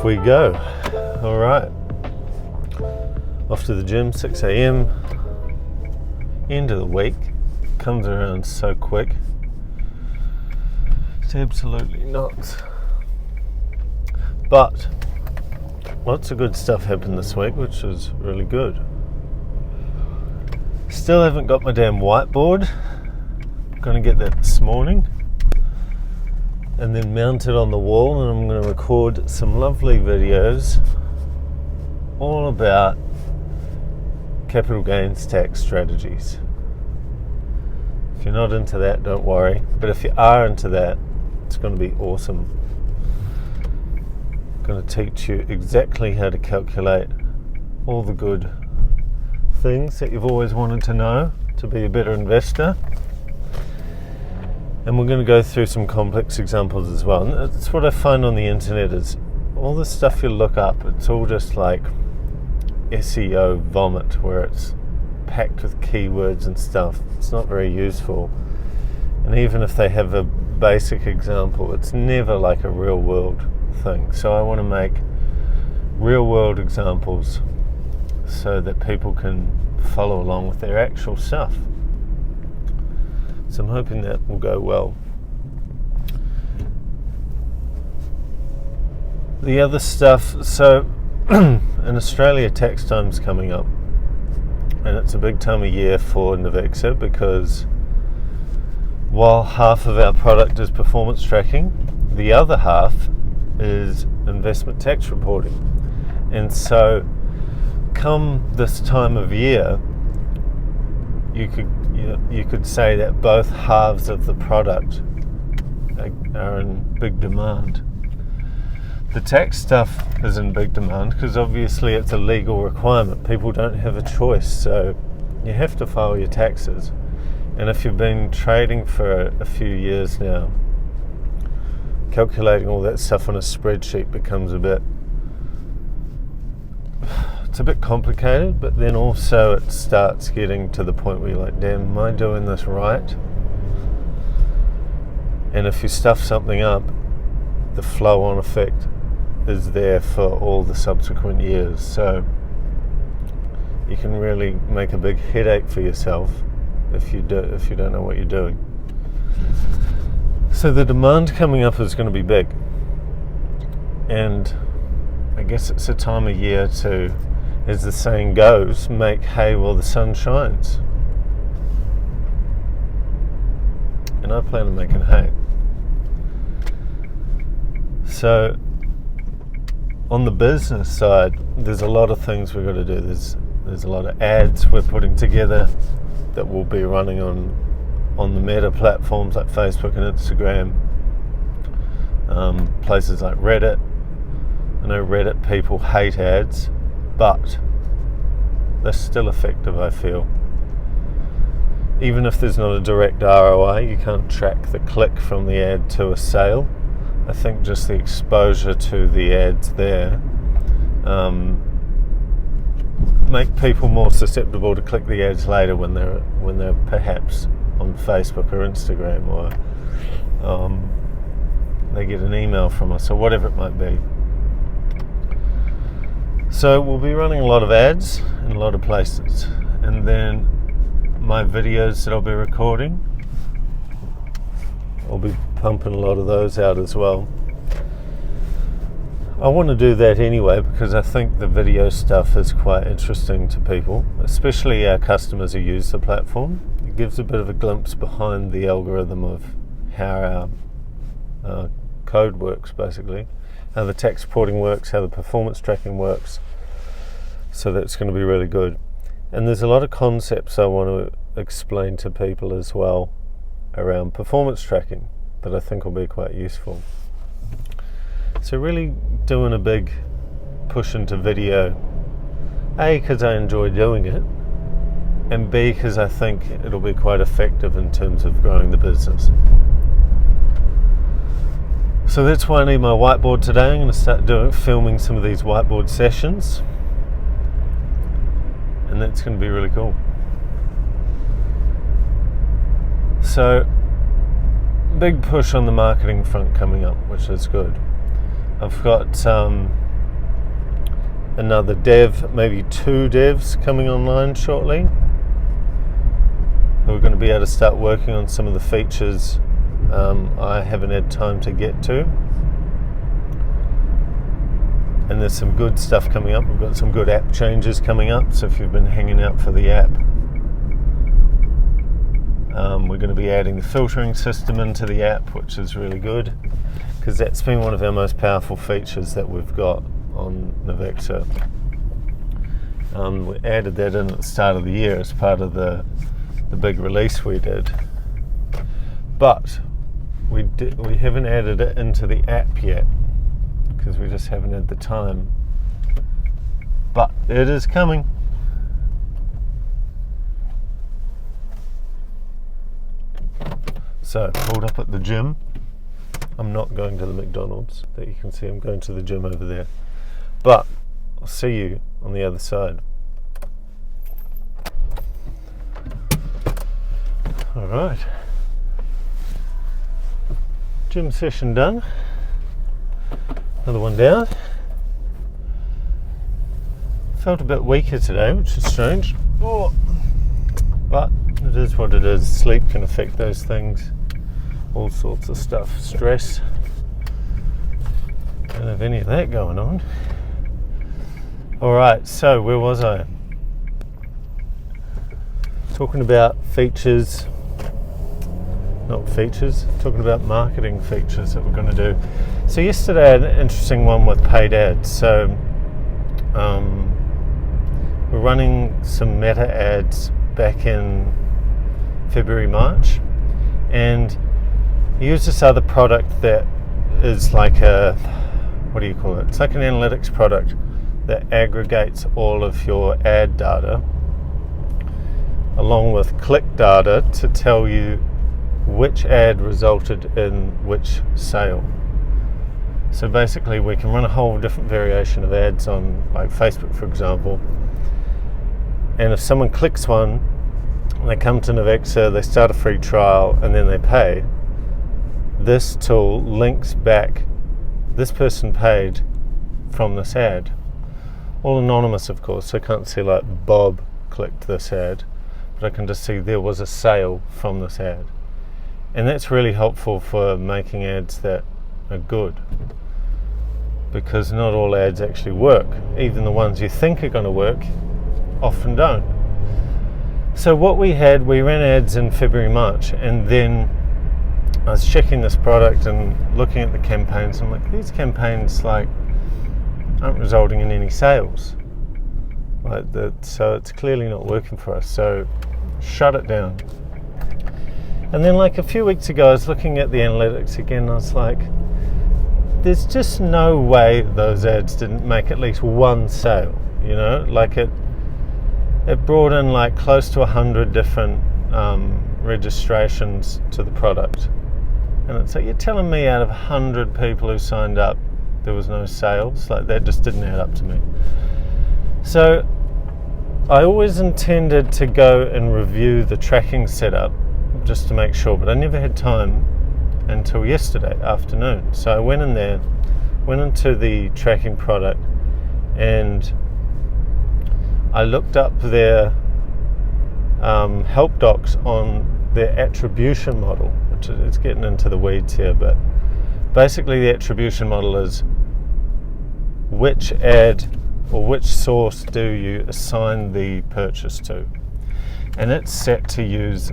off we go. All right, off to the gym, 6 a.m. End of the week comes around so quick. It's absolutely nuts. But lots of good stuff happened this week, which was really good. Still haven't got my damn whiteboard. Going to get that this morning and then mount it on the wall, and I'm going to record some lovely videos all about capital gains tax strategies. If you're not into that, don't worry, but if you are into that, it's going to be awesome. I'm going to teach you exactly how to calculate all the good things that you've always wanted to know to be a better investor. And we're going to go through some complex examples as well. And that's what I find on the internet is all the stuff you look up, it's all just like SEO vomit, where it's packed with keywords and stuff. It's not very useful. And even if they have a basic example, it's never like a real world thing. So I want to make real world examples so that people can follow along with their actual stuff. So I'm hoping that will go well. The other stuff, so in Australia, tax time's coming up, and it's a big time of year for Navexa because while half of our product is performance tracking, the other half is investment tax reporting. And so come this time of year, you could say that both halves of the product are in big demand. The tax stuff is in big demand because obviously it's a legal requirement. People don't have a choice, so you have to file your taxes. And if you've been trading for a few years now, calculating all that stuff on a spreadsheet becomes a bit complicated, but then also it starts getting to the point where you're like, damn, am I doing this right? And if you stuff something up, the flow-on effect is there for all the subsequent years. So you can really make a big headache for yourself if you don't know what you're doing. So the demand coming up is going to be big, and I guess it's a time of year to, as the saying goes, make hay while the sun shines. And I plan on making hay. So on the business side, there's a lot of things we've got to do. There's a lot of ads we're putting together that will be running on the meta platforms like Facebook and Instagram, places like Reddit. I know Reddit people hate ads, but they're still effective, I feel. Even if there's not a direct ROI, you can't track the click from the ad to a sale. I think just the exposure to the ads there make people more susceptible to click the ads later when they're perhaps on Facebook or Instagram, or they get an email from us or whatever it might be. So we'll be running a lot of ads in a lot of places, and then my videos that I'll be recording, I'll be pumping a lot of those out as well. I want to do that anyway because I think the video stuff is quite interesting to people, especially our customers who use the platform. It gives a bit of a glimpse behind the algorithm of how our code works, basically, how the tax reporting works, how the performance tracking works. So that's going to be really good. And there's a lot of concepts I want to explain to people as well around performance tracking that I think will be quite useful. So really doing a big push into video, A, because I enjoy doing it, and B, because I think it'll be quite effective in terms of growing the business. So that's why I need my whiteboard today. I'm going to start filming some of these whiteboard sessions, and that's going to be really cool. So big push on the marketing front coming up, which is good. I've got another dev, maybe 2 devs coming online shortly. We're going to be able to start working on some of the features I haven't had time to get to. And there's some good stuff coming up. We've got some good app changes coming up, so if you've been hanging out for the app, we're going to be adding the filtering system into the app, which is really good, because that's been one of our most powerful features that we've got on Navexa. We added that in at the start of the year as part of the big release we did, but we haven't added it into the app yet because we just haven't had the time, but it is coming. So, pulled up at the gym. I'm not going to the McDonald's that you can see. I'm going to the gym over there, but I'll see you on the other side. Alright, gym session done, another one down. Felt a bit weaker today, which is strange, but it is what it is. Sleep can affect those things, all sorts of stuff, stress. Don't have any of that going on. Alright, so where was I? Talking about features. Not features, talking about marketing features that we're going to do. So yesterday I had an interesting one with paid ads. So we're running some meta ads back in February, March, and I use this other product that is like a, what do you call it? It's like an analytics product that aggregates all of your ad data along with click data to tell you which ad resulted in which sale. So basically we can run a whole different variation of ads on, like Facebook for example, and if someone clicks one, they come to Navexa, they start a free trial, and then they pay, this tool links back, this person paid from this ad. All anonymous of course, so I can't see like Bob clicked this ad, but I can just see there was a sale from this ad. And that's really helpful for making ads that are good, because not all ads actually work. Even the ones you think are going to work often don't. So what we ran ads in February, March, and then I was checking this product and looking at the campaigns, and I'm like, these campaigns aren't resulting in any sales. So it's clearly not working for us. So shut it down. And then a few weeks ago I was looking at the analytics again, and I was like, there's just no way those ads didn't make at least one sale, it brought in close to 100 different registrations to the product. And it's like, you're telling me out of 100 people who signed up there was no sales? That just didn't add up to me. So I always intended to go and review the tracking setup just to make sure, but I never had time until yesterday afternoon. So I went into the tracking product, and I looked up their help docs on their attribution model, which is getting into the weeds here, but basically the attribution model is which ad or which source do you assign the purchase to, and it's set to use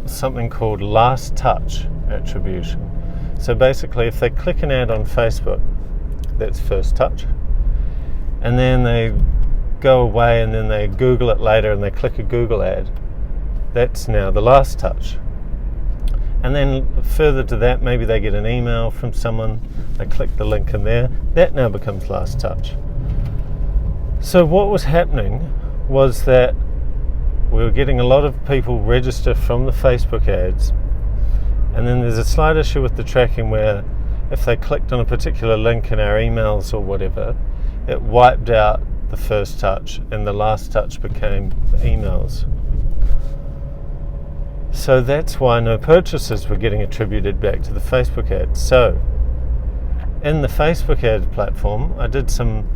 something called last touch attribution. So basically if they click an ad on Facebook, that's first touch, and then they go away and then they Google it later and they click a Google ad, that's now the last touch. And then further to that, maybe they get an email from someone, they click the link in there, that now becomes last touch. So what was happening was that we were getting a lot of people register from the Facebook ads, and then there's a slight issue with the tracking where if they clicked on a particular link in our emails or whatever, it wiped out the first touch and the last touch became emails. So that's why no purchases were getting attributed back to the Facebook ads. So in the Facebook ad platform, I did some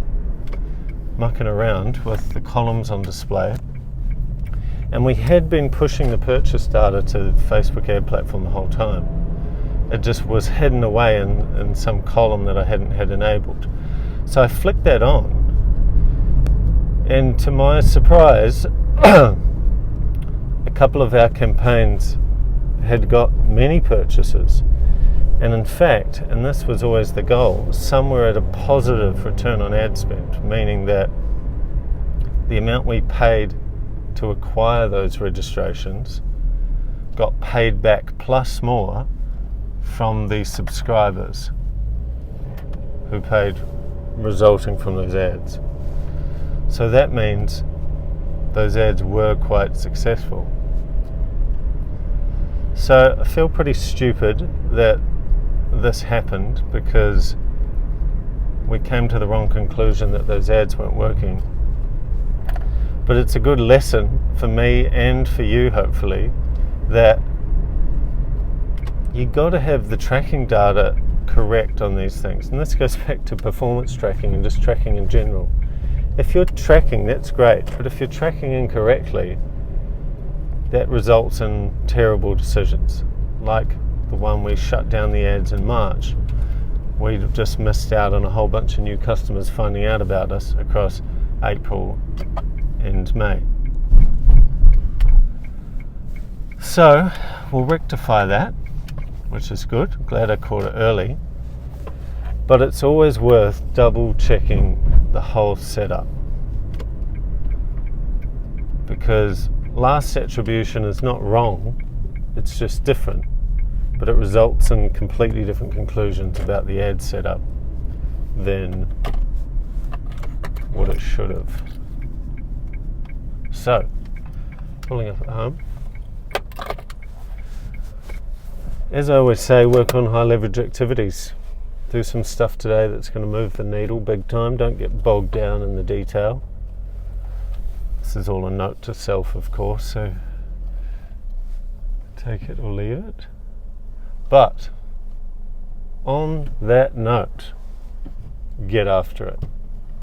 mucking around with the columns on display, and we had been pushing the purchase data to the Facebook ad platform the whole time. It just was hidden away in some column that I hadn't had enabled. So I flicked that on, and to my surprise, a couple of our campaigns had got many purchases. And in fact, and this was always the goal, some were at a positive return on ad spend, meaning that the amount we paid to acquire those registrations got paid back plus more from the subscribers who paid resulting from those ads. So that means those ads were quite successful. So I feel pretty stupid that this happened, because we came to the wrong conclusion that those ads weren't working. But it's a good lesson for me and for you, hopefully, that you got to have the tracking data correct on these things. And this goes back to performance tracking and just tracking in general. If you're tracking, that's great, but if you're tracking incorrectly, that results in terrible decisions, like the one we shut down the ads in March. We'd just missed out on a whole bunch of new customers finding out about us across April and May. So we'll rectify that, which is good. Glad I caught it early. But it's always worth double checking the whole setup, because last attribution is not wrong, it's just different, but it results in completely different conclusions about the ad setup than what it should have. So, pulling up at home. As I always say, work on high leverage activities. Do some stuff today that's going to move the needle big time. Don't get bogged down in the detail. This is all a note to self, of course, so take it or leave it. But on that note, get after it.